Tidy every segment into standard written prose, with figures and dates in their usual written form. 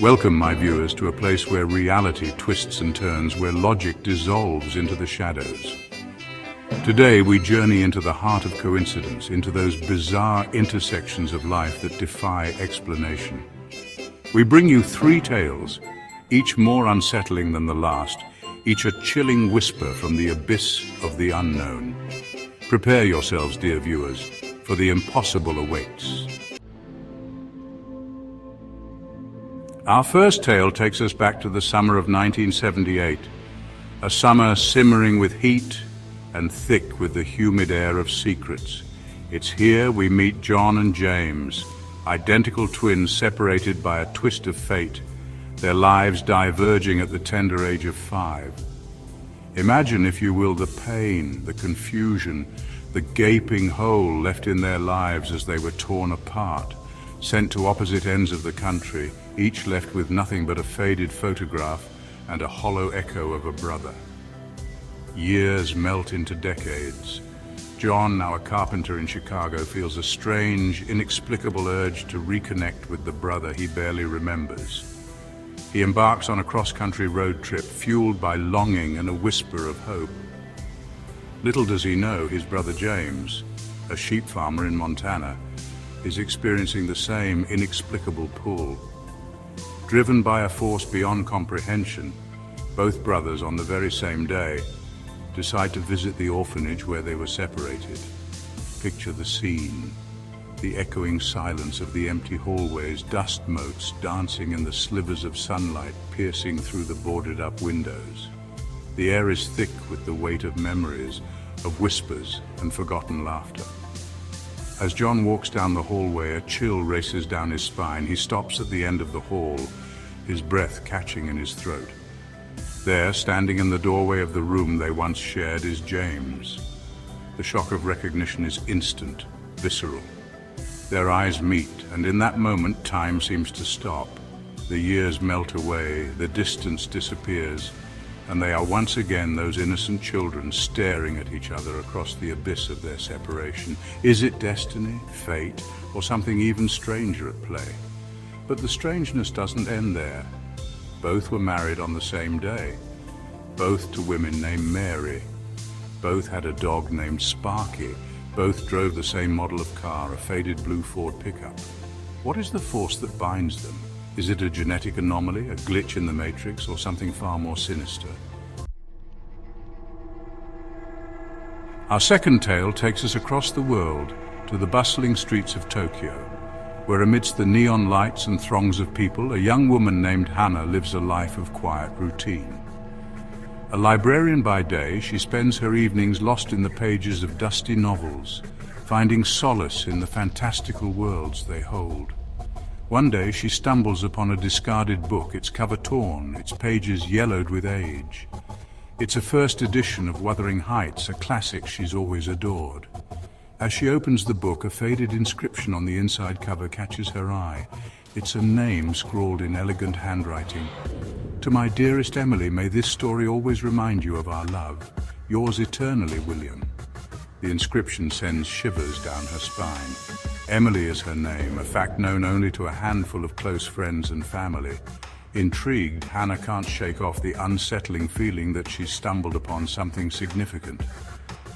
Welcome, my viewers, to a place where reality twists and turns, where logic dissolves into the shadows. Today we journey into the heart of coincidence, into those bizarre intersections of life that defy explanation. We bring you three tales, each more unsettling than the last, each a chilling whisper from the abyss of the unknown. Prepare yourselves, dear viewers, for the impossible awaits. Our first tale takes us back to the summer of 1978, a summer simmering with heat and thick with the humid air of secrets. It's here we meet John and James, identical twins separated by a twist of fate, their lives diverging at the tender age of 5. Imagine, if you will, the pain, the confusion, the gaping hole left in their lives as they were torn apart, sent to opposite ends of the country, each left with nothing but a faded photograph and a hollow echo of a brother. Years melt into decades. John, now a carpenter in Chicago, feels a strange, inexplicable urge to reconnect with the brother he barely remembers. He embarks on a cross-country road trip fueled by longing and a whisper of hope. Little does he know his brother James, a sheep farmer in Montana, is experiencing the same inexplicable pull. Driven by a force beyond comprehension, both brothers on the very same day decide to visit the orphanage where they were separated. Picture the scene, the echoing silence of the empty hallways, dust motes dancing in the slivers of sunlight piercing through the boarded-up windows. The air is thick with the weight of memories, of whispers and forgotten laughter. As John walks down the hallway, a chill races down his spine. He stops at the end of the hall, his breath catching in his throat. There, standing in the doorway of the room they once shared, is James. The shock of recognition is instant, visceral. Their eyes meet, and in that moment, time seems to stop. The years melt away, the distance disappears, and they are once again those innocent children staring at each other across the abyss of their separation. Is it destiny, fate, or something even stranger at play? But the strangeness doesn't end there. Both were married on the same day, both to women named Mary. Both had a dog named Sparky. Both drove the same model of car, a faded blue Ford pickup. What is the force that binds them? Is it a genetic anomaly, a glitch in the matrix, or something far more sinister? Our second tale takes us across the world to the bustling streets of Tokyo, where amidst the neon lights and throngs of people, a young woman named Hannah lives a life of quiet routine. A librarian by day, she spends her evenings lost in the pages of dusty novels, finding solace in the fantastical worlds they hold. One day she stumbles upon a discarded book, its cover torn, its pages yellowed with age. It's a first edition of Wuthering Heights, a classic she's always adored. As she opens the book, a faded inscription on the inside cover catches her eye. It's a name scrawled in elegant handwriting. "To my dearest Emily, may this story always remind you of our love. Yours eternally, William." The inscription sends shivers down her spine. Emily is her name, a fact known only to a handful of close friends and family. Intrigued, Hannah can't shake off the unsettling feeling that she's stumbled upon something significant.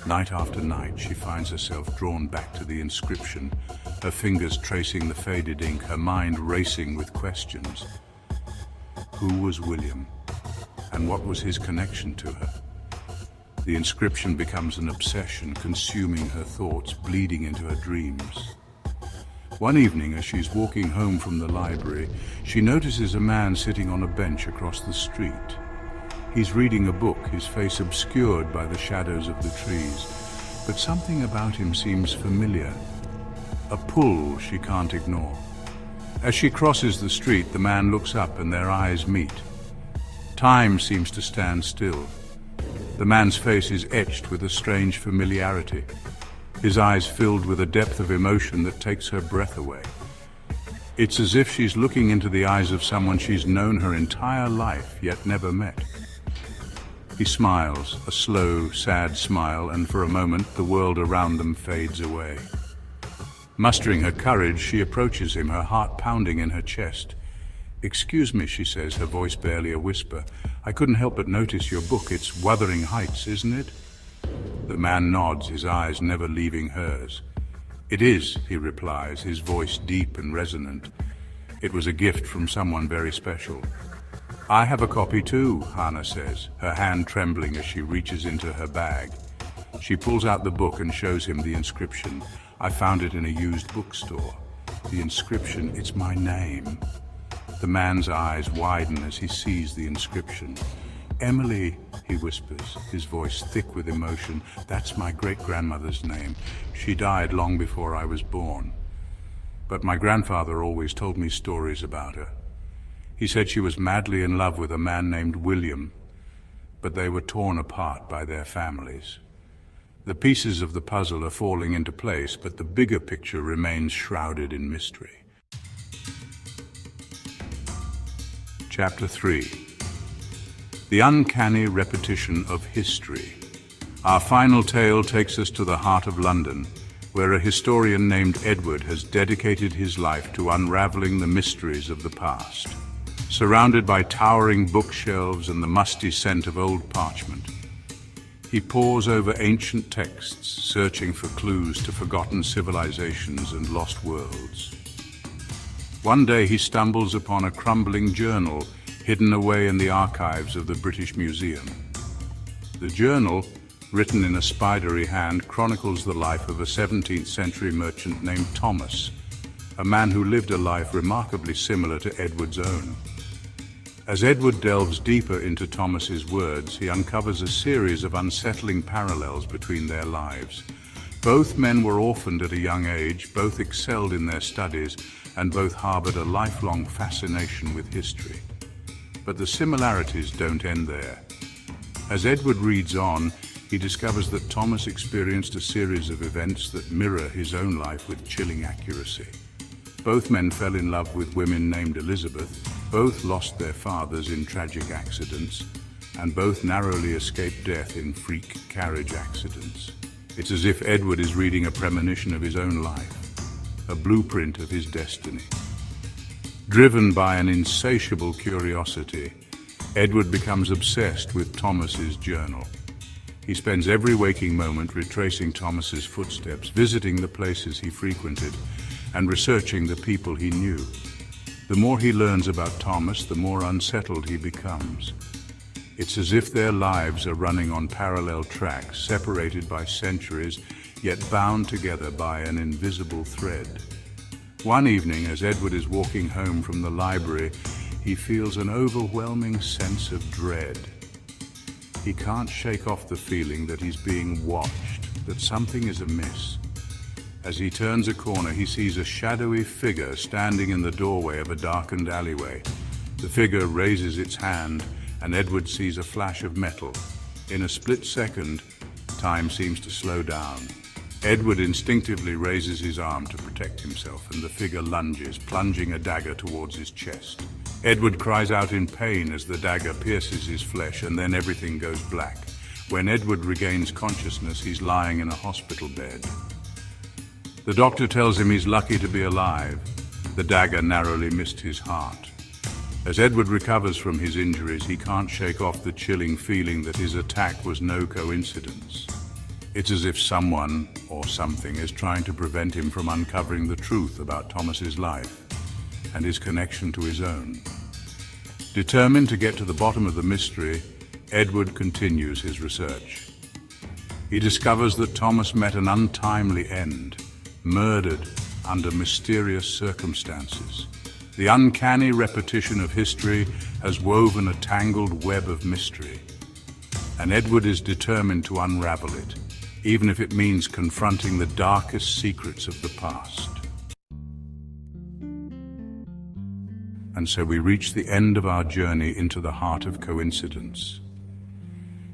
Night after night, she finds herself drawn back to the inscription, her fingers tracing the faded ink, her mind racing with questions. Who was William? And what was his connection to her? The inscription becomes an obsession, consuming her thoughts, bleeding into her dreams. One evening, as she's walking home from the library, she notices a man sitting on a bench across the street. He's reading a book, his face obscured by the shadows of the trees, but something about him seems familiar, a pull she can't ignore. As she crosses the street, the man looks up and their eyes meet. Time seems to stand still. The man's face is etched with a strange familiarity, his eyes filled with a depth of emotion that takes her breath away. It's as if she's looking into the eyes of someone she's known her entire life, yet never met. He smiles, a slow, sad smile, and for a moment the world around them fades away. Mustering her courage, she approaches him, her heart pounding in her chest. "Excuse me," she says, her voice barely a whisper. "I couldn't help but notice your book. It's Wuthering Heights, isn't it?" The man nods, his eyes never leaving hers. "It is," he replies, his voice deep and resonant. "It was a gift from someone very special." "I have a copy too," Hannah says, her hand trembling as she reaches into her bag. She pulls out the book and shows him the inscription. "I found it in a used bookstore." The inscription, "It's my name." The man's eyes widen as he sees the inscription. "Emily," he whispers, his voice thick with emotion. "That's my great-grandmother's name. She died long before I was born. But my grandfather always told me stories about her. He said she was madly in love with a man named William, but they were torn apart by their families. The pieces of the puzzle are falling into place, but the bigger picture remains shrouded in mystery." Chapter 3. The uncanny repetition of history. Our final tale takes us to the heart of London, where a historian named Edward has dedicated his life to unraveling the mysteries of the past. Surrounded by towering bookshelves and the musty scent of old parchment, he pores over ancient texts, searching for clues to forgotten civilizations and lost worlds. One day he stumbles upon a crumbling journal hidden away in the archives of the British Museum. The journal, written in a spidery hand, chronicles the life of a 17th century merchant named Thomas, a man who lived a life remarkably similar to Edward's own. As Edward delves deeper into Thomas's words, he uncovers a series of unsettling parallels between their lives. Both men were orphaned at a young age, both excelled in their studies, and both harbored a lifelong fascination with history. But the similarities don't end there. As Edward reads on, he discovers that Thomas experienced a series of events that mirror his own life with chilling accuracy. Both men fell in love with women named Elizabeth, both lost their fathers in tragic accidents, and both narrowly escaped death in freak carriage accidents. It's as if Edward is reading a premonition of his own life, a blueprint of his destiny. Driven by an insatiable curiosity, Edward becomes obsessed with Thomas's journal. He spends every waking moment retracing Thomas's footsteps, visiting the places he frequented, and researching the people he knew. The more he learns about Thomas, the more unsettled he becomes. It's as if their lives are running on parallel tracks, separated by centuries, yet bound together by an invisible thread. One evening, as Edward is walking home from the library, he feels an overwhelming sense of dread. He can't shake off the feeling that he's being watched, that something is amiss. As he turns a corner, he sees a shadowy figure standing in the doorway of a darkened alleyway. The figure raises its hand, and Edward sees a flash of metal. In a split second, time seems to slow down. Edward instinctively raises his arm to protect himself, and the figure lunges, plunging a dagger towards his chest. Edward cries out in pain as the dagger pierces his flesh, and then everything goes black. When Edward regains consciousness, he's lying in a hospital bed. The doctor tells him he's lucky to be alive. The dagger narrowly missed his heart. As Edward recovers from his injuries, he can't shake off the chilling feeling that his attack was no coincidence. It's as if someone or something is trying to prevent him from uncovering the truth about Thomas's life and his connection to his own. Determined to get to the bottom of the mystery, Edward continues his research. He discovers that Thomas met an untimely end, murdered under mysterious circumstances. The uncanny repetition of history has woven a tangled web of mystery, and Edward is determined to unravel it, even if it means confronting the darkest secrets of the past. And so we reach the end of our journey into the heart of coincidence.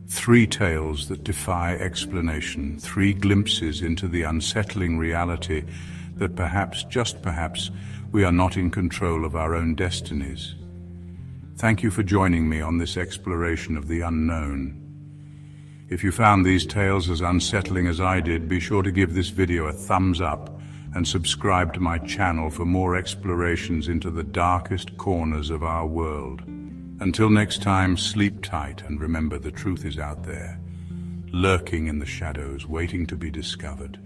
3 tales that defy explanation, 3 glimpses into the unsettling reality that perhaps, just perhaps, we are not in control of our own destinies. Thank you for joining me on this exploration of the unknown. If you found these tales as unsettling as I did, be sure to give this video a thumbs up and subscribe to my channel for more explorations into the darkest corners of our world. Until next time, sleep tight and remember the truth is out there, lurking in the shadows, waiting to be discovered.